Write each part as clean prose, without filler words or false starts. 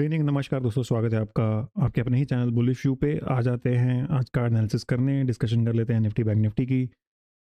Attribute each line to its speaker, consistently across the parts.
Speaker 1: Good evening, नमस्कार दोस्तों, स्वागत है आपका आपके अपने ही चैनल बुलिश व्यू पे। आ जाते हैं आज का एनालिसिस करने, डिस्कशन कर लेते हैं निफ्टी बैंक निफ्टी की।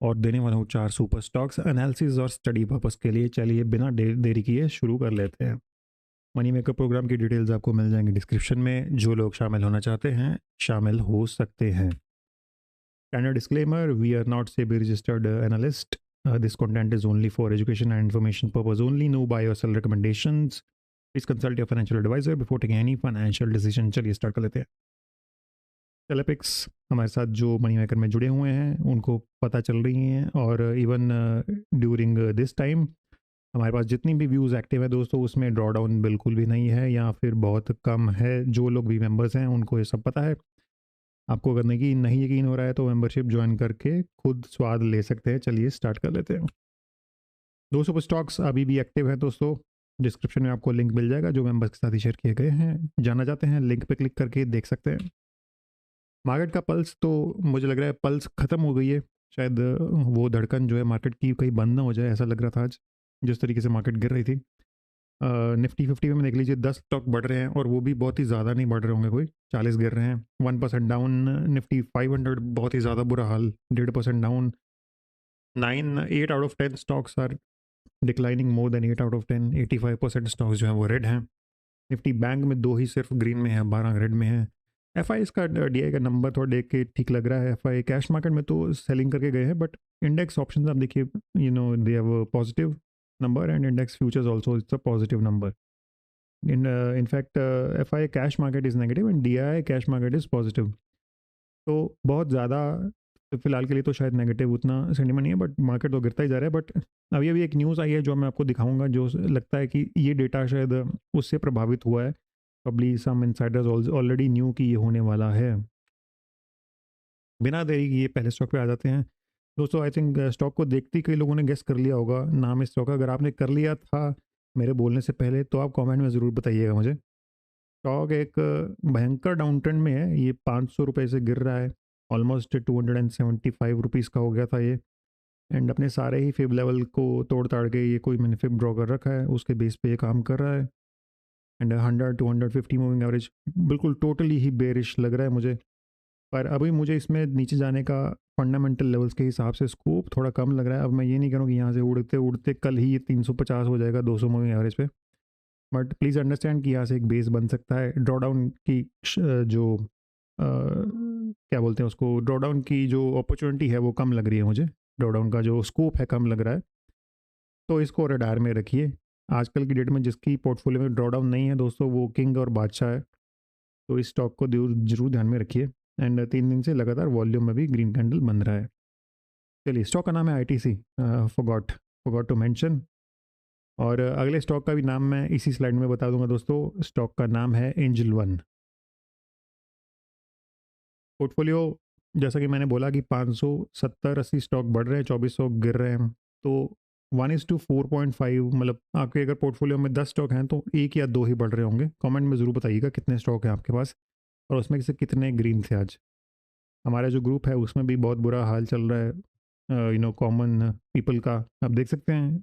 Speaker 1: और देने वाला हूँ 4 सुपर स्टॉक्स एनालिसिस और स्टडी पर्पस के लिए। चलिए बिना देरी किए शुरू कर लेते हैं। मनी मेकर प्रोग्राम की डिटेल्स आपको मिल जाएंगी डिस्क्रिप्शन में। जो लोग शामिल होना चाहते हैं शामिल हो सकते हैं। Standard disclaimer, we are not SEBI registered analyst. This content is only for education and information purpose only. No buy और sell recommendations. Please consult your financial advisor before taking any financial decision. चलिए start कर लेते हैं। टेलेपिक्स हमारे साथ जो money maker में जुड़े हुए हैं उनको पता चल रही हैं, और इवन ड्यूरिंग दिस टाइम हमारे पास जितनी भी व्यूज़ एक्टिव है दोस्तों, उसमें ड्रॉ डाउन बिल्कुल भी नहीं है या फिर बहुत कम है। जो लोग भी मेंबर्स हैं उनको ये सब पता है। आपको करने की नहीं यकीन हो रहा है तो मेंबरशिप ज्वाइन करके खुद स्वाद ले सकते हैं। चलिए स्टार्ट कर लेते हैं। 200 स्टॉक्स अभी भी एक्टिव है दोस्तों। डिस्क्रिप्शन में आपको लिंक मिल जाएगा जो मेंबर्स के साथ ही शेयर किए गए हैं। जानना चाहते हैं लिंक पे क्लिक करके देख सकते हैं। मार्केट का पल्स तो मुझे लग रहा है पल्स ख़त्म हो गई है। शायद वो धड़कन जो है मार्केट की कहीं बंद ना हो जाए, ऐसा लग रहा था आज जिस तरीके से मार्केट गिर रही थी। निफ्टी 50 में देख लीजिए 10 स्टॉक बढ़ रहे हैं, और वो भी बहुत ही ज़्यादा नहीं बढ़ रहे होंगे, कोई 40 गिर रहे हैं। 1% डाउन। निफ्टी 500 बहुत ही ज़्यादा बुरा हाल, 1.5% down. 8 out of 10 stocks are declining more than 8 out of 10। 85% stocks जो हैं वो रेड हैं। निफ्टी बैंक में 2 ही सिर्फ ग्रीन में है, 12 रेड में है। एफ आई इसका डी आई का नंबर थोड़ा देख के ठीक लग रहा है। एफ आई कैश मार्केट में तो सेलिंग करके गए हैं, बट इंडेक्स ऑप्शन आप देखिए, they have positive number, and index futures also it's a positive number. in fact FI cash market is negative and DI cash market is positive। तो बहुत ज़्यादा फिलहाल के लिए तो शायद नेगेटिव उतना सेंटीमेंट नहीं है, बट मार्केट तो गिरता ही जा रहा है। बट अभी अभी एक न्यूज़ आई है जो मैं आपको दिखाऊंगा, जो लगता है कि ये डेटा शायद उससे प्रभावित हुआ है। Probably some insiders already knew कि ये होने वाला है। बिना देरी किए पहले स्टॉक पे आ जाते हैं दोस्तों। आई थिंक स्टॉक को देखते ही कई लोगों ने गेस कर लिया होगा नाम इस स्टॉक का। अगर आपने कर लिया था मेरे बोलने से पहले तो आप कमेंट में ज़रूर बताइएगा मुझे। स्टॉक एक भयंकर डाउन ट्रेंड में है। ये 500 रुपये से गिर रहा है। ऑलमोस्ट 275 रुपीज़ का हो गया था ये। एंड अपने सारे ही फेब लेवल को तोड़ ताड़ के ये कोई मैंने फेब ड्रॉ कर रखा है, उसके बेस पे ये काम कर रहा है। एंड 100 to 150 मूविंग एवरेज बिल्कुल टोटली ही बेरिश लग रहा है मुझे। पर अभी मुझे इसमें नीचे जाने का फंडामेंटल लेवल्स के हिसाब से स्कोप थोड़ा कम लग रहा है। अब मैं ये नहीं करूँ कि यहाँ से उड़ते उड़ते कल ही ये 350 हो जाएगा 200 मूविंग एवरेज पे। बट प्लीज़ अंडरस्टैंड कि यहाँ से एक बेस बन सकता है। ड्रॉडाउन की जो क्या बोलते हैं उसको, ड्रॉडाउन की जो अपॉर्चुनिटी है वो कम लग रही है मुझे। ड्रॉडाउन का जो स्कोप है कम लग रहा है, तो इसको रडार में रखिए। आजकल की डेट में जिसकी पोर्टफोलियो में ड्रॉडाउन नहीं है दोस्तों, वो किंग और बादशाह है। तो इस स्टॉक को जरूर ध्यान में रखिए। एंड 3 दिन से लगातार वॉल्यूम में भी ग्रीन कैंडल बन रहा है। चलिए, स्टॉक का नाम है ITC। Forgot forgot to mention. और अगले स्टॉक का भी नाम मैं इसी स्लाइड में बता दूंगा दोस्तों। स्टॉक का नाम है एंजल वन। पोर्टफोलियो जैसा कि मैंने बोला कि 570-80 स्टॉक बढ़ रहे हैं, 2400 गिर रहे हैं। तो 1:4.5, मतलब आपके अगर पोर्टफोलियो में 10 स्टॉक हैं तो 1 या 2 ही बढ़ रहे होंगे। कमेंट में ज़रूर बताइएगा कितने स्टॉक हैं आपके पास और उसमें से कितने ग्रीन थे आज। हमारा जो ग्रुप है उसमें भी बहुत बुरा हाल चल रहा है, कॉमन पीपल का। आप देख सकते हैं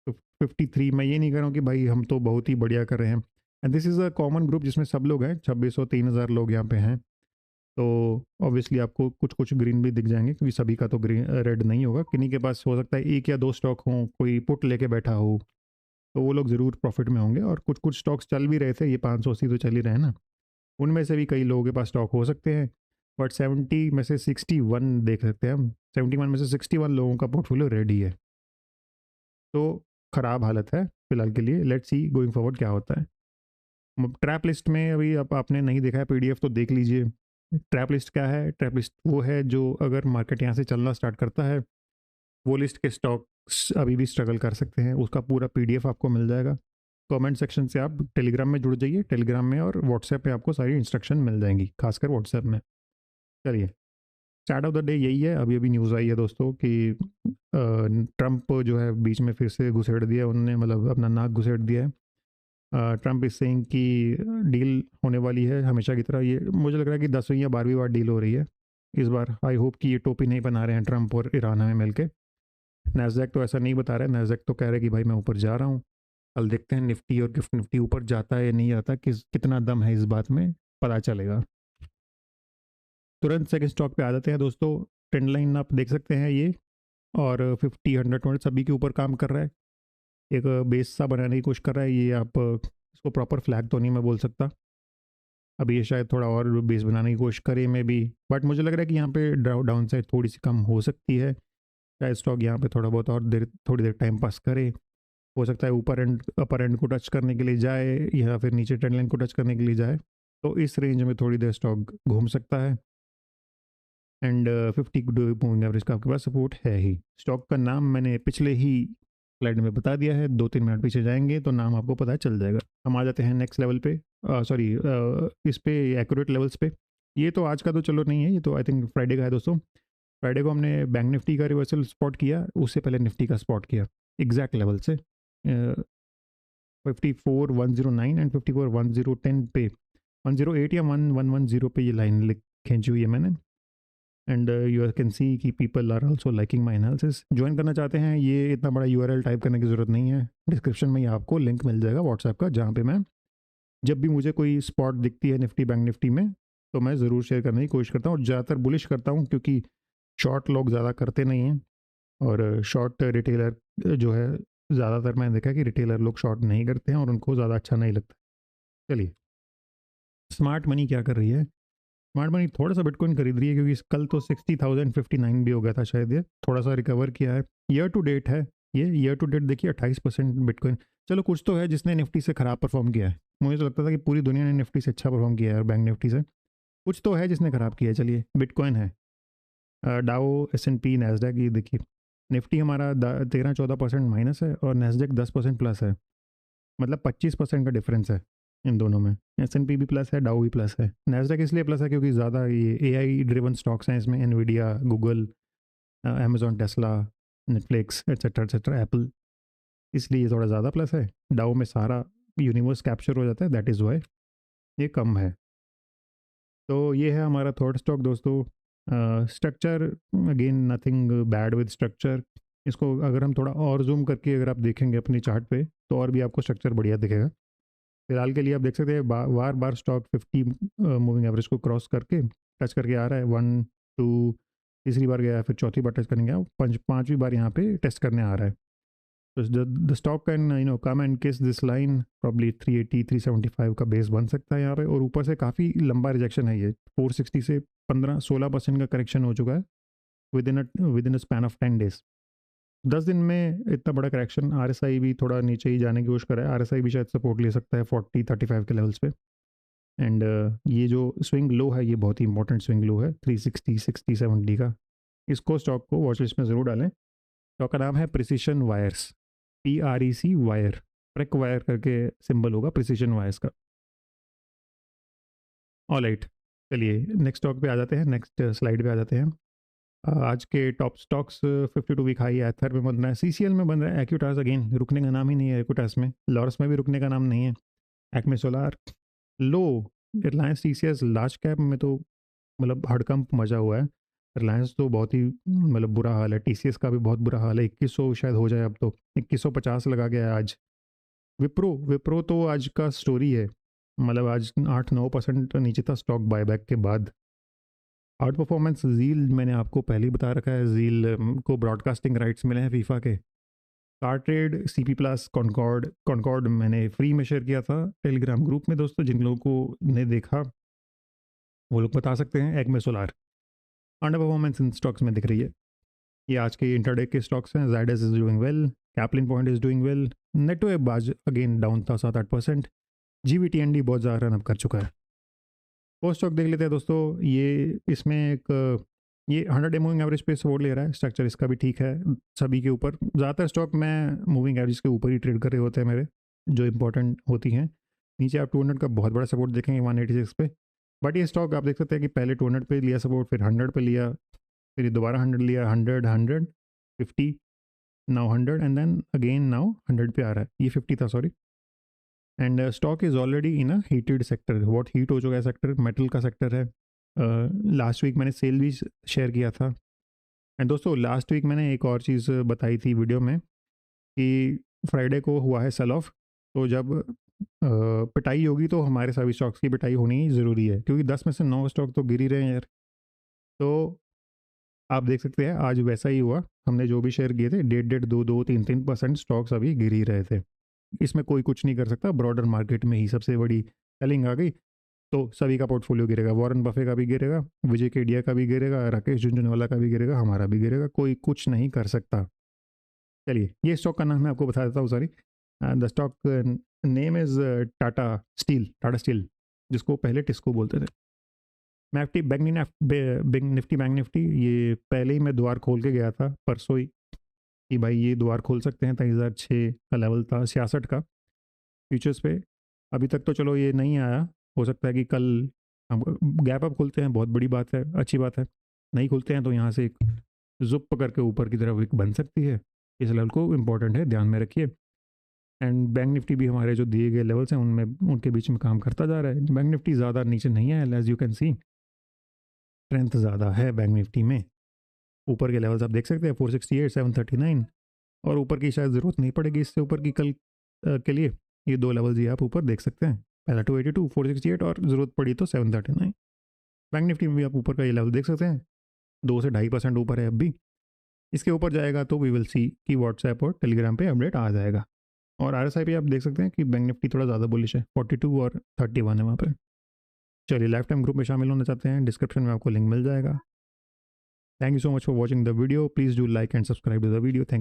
Speaker 1: तो 53। मैं ये नहीं कर रहा हूँ कि भाई हम तो बहुत ही बढ़िया कर रहे हैं। And this is a common group जिसमें सब लोग हैं। 2600-3000 लोग यहाँ पे हैं। तो ऑब्वियसली आपको कुछ कुछ ग्रीन भी दिख जाएंगे, क्योंकि सभी का तो ग्रीन रेड नहीं होगा। किन्हीं के पास हो सकता है 1 या 2 स्टॉक हों, कोई पुट लेके बैठा हो, तो वो लोग ज़रूर प्रॉफिट में होंगे। और कुछ कुछ स्टॉक्स चल भी रहे थे, ये 580 तो चल ही रहे हैं ना, उनमें से भी कई लोगों के पास स्टॉक हो सकते हैं। बट 70 में से 61 देख सकते हैं हम। 71 में से 61 लोगों का पोर्टफोलियो रेडी है। तो ख़राब हालत है फिलहाल के लिए। लेट्स सी गोइंग फॉरवर्ड क्या होता है। ट्रैप लिस्ट में अभी आपने नहीं देखा है PDF तो देख लीजिए। ट्रैप लिस्ट क्या है? ट्रैप लिस्ट वो है जो अगर मार्केट यहाँ से चलना स्टार्ट करता है, वो लिस्ट के स्टॉक्स अभी भी स्ट्रगल कर सकते हैं। उसका पूरा PDF आपको मिल जाएगा। कमेंट सेक्शन से आप टेलीग्राम में जुड़ जाइए। टेलीग्राम में और व्हाट्सएप पे आपको सारी इंस्ट्रक्शन मिल जाएंगी, खासकर व्हाट्सएप में। चलिए, स्टार्ट ऑफ द डे यही है। अभी अभी न्यूज़ आई है दोस्तों कि ट्रंप जो है बीच में फिर से घुसेड़ दिया उन्होंने, मतलब अपना नाक घुसेड़ दिया है। ट्रंप इस सेइंग कि डील होने वाली है हमेशा की तरह। ये मुझे लग रहा है कि 10वीं या 12वीं बार डील हो रही है इस बार। आई होप कि ये टोपी नहीं बना रहे हैं ट्रंप और ईरान हमें मिलके। नैस्डैक तो ऐसा नहीं बता रहा है। नैस्डैक तो कह रहे हैं कि भाई मैं ऊपर जा रहा हूँ। कल देखते हैं निफ्टी और गिफ्ट निफ्टी ऊपर जाता है या नहीं जाता, कितना दम है इस बात में पता चलेगा। तुरंत सेकंड स्टॉक पे आ जाते हैं दोस्तों। ट्रेंड लाइन आप देख सकते हैं ये, और 50 100 200 सभी के ऊपर काम कर रहा है। एक बेस सा बनाने की कोशिश कर रहा है ये। आप इसको प्रॉपर फ्लैग तो नहीं मैं बोल सकता, अभी ये शायद थोड़ा और बेस बनाने की कोशिश करे में भी, बट मुझे लग रहा है कि यहाँ पे डाउन साइड थोड़ी सी कम हो सकती है। शायद स्टॉक यहाँ पे थोड़ा बहुत और थोड़ी देर टाइम पास करे। हो सकता है ऊपर एंड अपर एंड को टच करने के लिए जाए, या फिर नीचे ट्रेंड लाइन को टच करने के लिए जाए, तो इस रेंज में थोड़ी देर स्टॉक घूम सकता है। एंड 50 मूविंग एवरेज का आपके पास सपोर्ट है ही। स्टॉक का नाम मैंने पिछले ही स्लाइड में बता दिया है, 2-3 मिनट पीछे जाएंगे तो नाम आपको पता चल जाएगा। हम आ जाते हैं नेक्स्ट लेवल पे, सॉरी इस पे एक्यूरेट लेवल्स पे। ये तो आज का तो चलो नहीं है, ये तो आई थिंक फ्राइडे का है दोस्तों। फ्राइडे को हमने बैंक निफ्टी का रिवर्सल स्पॉट किया, उससे पहले निफ्टी का स्पॉट किया एग्जैक्ट लेवल से। 54,109 एंड 54,1010 पे, 108 या 1110 पे ये लाइन खींची हुई है मैंने। एंड यू कैन सी कि people are also liking my analysis. Join करना चाहते हैं, ये इतना बड़ा यूआरएल टाइप करने की ज़रूरत नहीं है, डिस्क्रिप्शन में ही आपको लिंक मिल जाएगा व्हाट्सएप का, जहाँ पे मैं जब भी मुझे कोई स्पॉट दिखती है निफ्टी बैंक निफ्टी में तो मैं ज़रूर शेयर करने की कोशिश करता हूँ। और ज़्यादातर बुलिश करता हूँ क्योंकि शॉर्ट लोग ज़्यादा करते नहीं हैं, और शॉर्ट रिटेलर जो है, ज़्यादातर मैंने देखा कि रिटेलर लोग शॉर्ट नहीं करते हैं और उनको ज़्यादा अच्छा नहीं लगता। चलिए, स्मार्ट मनी क्या कर रही है? स्मार्ट मनी थोड़ा सा बिटकॉइन खरीद रही है, क्योंकि कल तो 60,059 भी हो गया था शायद, ये थोड़ा सा रिकवर किया है। ईयर टू डेट है ये, ईयर टू डेट देखिए 28% बिटकॉइन। चलो कुछ तो है जिसने निफ्टी से ख़राब परफॉर्म किया है। मुझे तो लगता था कि पूरी दुनिया ने निफ्टी से अच्छा परफॉर्म किया है, और बैंक निफ्टी से कुछ तो है जिसने ख़राब किया है। चलिए, बिटकॉइन है, डाओ S&P नैस्डैक, ये देखिए निफ्टी हमारा 13-14% माइनस है और नैस्डैक 10% प्लस है, मतलब 25% का डिफरेंस है इन दोनों में। S&P भी प्लस है, डाउ भी प्लस है। नैस्डैक इसलिए प्लस है क्योंकि ज़्यादा ये AI ड्रिवन स्टॉक्स हैं इसमें, Nvidia, Google, Amazon, Tesla, Netflix etcetera Apple, इसलिए ये थोड़ा ज़्यादा प्लस है। डाउ में सारा यूनिवर्स कैप्चर हो जाता है, दैट इज़ वाई ये कम है। तो ये है हमारा थर्ड स्टॉक दोस्तों। Structure, again nothing bad with structure. इसको अगर हम थोड़ा और जूम करके अगर आप देखेंगे अपनी चार्ट पे, तो और भी आपको स्ट्रक्चर बढ़िया दिखेगा। फिलहाल के लिए आप देख सकते हैं बार बार स्टॉक 50 मूविंग एवरेज को क्रॉस करके टच करके आ रहा है। 1 2 तीसरी बार गया, फिर चौथी बार टच करने गया, पांचवी बार यहाँ पे टेस्ट करने आ रहा है। तो the stock can come and किस दिस लाइन, प्रॉब्ली 380 375 का बेस बन सकता है यहाँ पे। और ऊपर से काफ़ी लंबा रिजेक्शन है ये, 460 से 15-16% का करेक्शन हो चुका है with in a span of 10 days. 10 दिन में इतना बड़ा करेक्शन। RSI भी थोड़ा नीचे ही जाने की कोशिश कर रहा है, RSI भी शायद सपोर्ट ले सकता है 40-35 के लेवल्स पे। एंड ये जो स्विंग लो है, ये बहुत ही इंपॉर्टेंट स्विंग लो है, 360 60 70 का। इसको स्टॉक को वॉच लिस्ट में ज़रूर डालें। स्टॉक का नाम है precision wires, PREC wire, prec wire करके सिंबल होगा प्रिसिशन वायर्स का। ऑलराइट, चलिए नेक्स्ट स्टॉक पे आ जाते हैं, नेक्स्ट स्लाइड पे आ जाते हैं। आज के टॉप स्टॉक्स 52 वीक हाई एथर में बन रहा है, CCL में बन रहा है, एक्यूटास अगेन रुकने का नाम ही नहीं है एक्यूटास में, लॉरस में भी रुकने का नाम नहीं है, एक्मे सोलार लो, रिलायंस TCS लार्ज कैप में तो मतलब हड़कंप मचा हुआ है। रिलायंस तो बहुत ही मतलब बुरा हाल है, TCS का भी बहुत बुरा हाल है, 2100 शायद हो जाए अब तो, 2150 लगा गया है आज। विप्रो तो आज का स्टोरी है, मतलब आज 8-9% नीचे था स्टॉक बायबैक के बाद। आउट परफॉर्मेंस जील मैंने आपको पहले ही बता रखा है, जील को ब्रॉडकास्टिंग राइट्स मिले हैं फीफा के। कार्ट्रेड, CP प्लस, कॉनकॉर्ड मैंने फ्री में शेयर किया था टेलीग्राम ग्रुप में दोस्तों, जिन लोगों को ने देखा वो लोग बता सकते हैं। Acme solar under performance in stocks में दिख रही है। ये आज के इंटरडे के स्टॉक्स हैं। Zydus is doing well, Caplin point is doing well, NATO बाज अगेन डाउन था 7-8%, GVTND बहुत ज़्यादा रन अप कर चुका है। वो स्टॉक देख लेते हैं दोस्तों। ये इसमें एक ये 100 डे मूविंग एवरेज पे सपोर्ट ले रहा है, स्ट्रक्चर इसका भी ठीक है सभी के ऊपर। ज़्यादातर स्टॉक मैं मूविंग एवरेज के ऊपर ही ट्रेड कर रहे होते हैं मेरे, जो इंपॉर्टेंट होती हैं। नीचे आप 200 का बहुत बड़ा सपोर्ट देखेंगे 186 पे, बट ये स्टॉक आप देख सकते हैं कि पहले 200 पे लिया सपोर्ट, फिर 100 पे लिया, फिर ये दोबारा 100 लिया, 100 50, now 100 and then again now 100 पे आ रहा है। ये 50 था sorry. And stock is already in a heated sector, बहुत हीट हो चुका है सेक्टर, मेटल का सेक्टर है। लास्ट वीक मैंने सेल भी शेयर किया था। एंड दोस्तों लास्ट वीक मैंने एक और चीज़ बताई थी वीडियो में कि फ्राइडे को हुआ है सेल ऑफ, तो जब पिटाई होगी तो हमारे सभी स्टॉक्स की पिटाई होनी ज़रूरी है, क्योंकि 10 में से 9 स्टॉक तो गिर ही रहे हैं यार। तो आप देख सकते हैं आज वैसा ही हुआ, हमने जो भी शेयर किए थे 1.5 2 3% स्टॉक्स अभी गिर ही रहे थे। इसमें कोई कुछ नहीं कर सकता, ब्रॉडर मार्केट में ही सबसे बड़ी सेलिंग आ गई तो सभी का पोर्टफोलियो गिरेगा। वॉरेन बफे का भी गिरेगा, विजय केडिया का भी गिरेगा, राकेश झुनझुनवाला का भी गिरेगा, हमारा भी गिरेगा, कोई कुछ नहीं कर सकता। चलिए, ये स्टॉक का नाम मैं आपको बता देता हूँ। Sorry, the stock name is Tata steel, जिसको पहले टिस्को बोलते थे। बैंक निफ्टी ये पहले ही मैं द्वार खोल के गया था परसों ही कि भाई ये द्वार खोल सकते हैं। 23,006 का लेवल था, 66 का फ्यूचर्स पे। अभी तक तो चलो ये नहीं आया, हो सकता है कि कल हम गैप अप खुलते हैं, बहुत बड़ी बात है, अच्छी बात है। नहीं खुलते हैं तो यहाँ से एक जुप करके ऊपर की तरफ एक बन सकती है। इस लेवल को इम्पोर्टेंट है, ध्यान में रखिए। एंड बैंक निफ्टी भी हमारे जो दिए गए लेवल्स हैं उनमें उनके बीच में काम करता जा रहा है। बैंक निफ्टी ज़्यादा नीचे नहीं है, as you can see strength ज़्यादा है बैंक निफ्टी में। ऊपर के लेवल्स आप देख सकते हैं 468 739, और ऊपर की शायद ज़रूरत नहीं पड़ेगी इससे ऊपर की कल के लिए। ये दो लेवल्स ही आप ऊपर देख सकते हैं, पहला 282 468 और ज़रूरत पड़ी तो 739। बैंक निफ्टी में भी आप ऊपर का ये लेवल देख सकते हैं, 2 से 2.5% ऊपर है अब भी। इसके ऊपर जाएगा तो वी विल सी कि व्हाट्सएप और टेलीग्राम पे अपडेट आ जाएगा। और आरएसआई पे आप देख सकते हैं कि बैंक निफ्टी थोड़ा ज़्यादा बुलिश है, 42 और 31 है वहाँ पे। चलिए, लाइफ टाइम ग्रुप में शामिल होना चाहते हैं, डिस्क्रिप्शन में आपको लिंक मिल जाएगा। Thank you so much for watching the video, please do like and subscribe to the video. Thank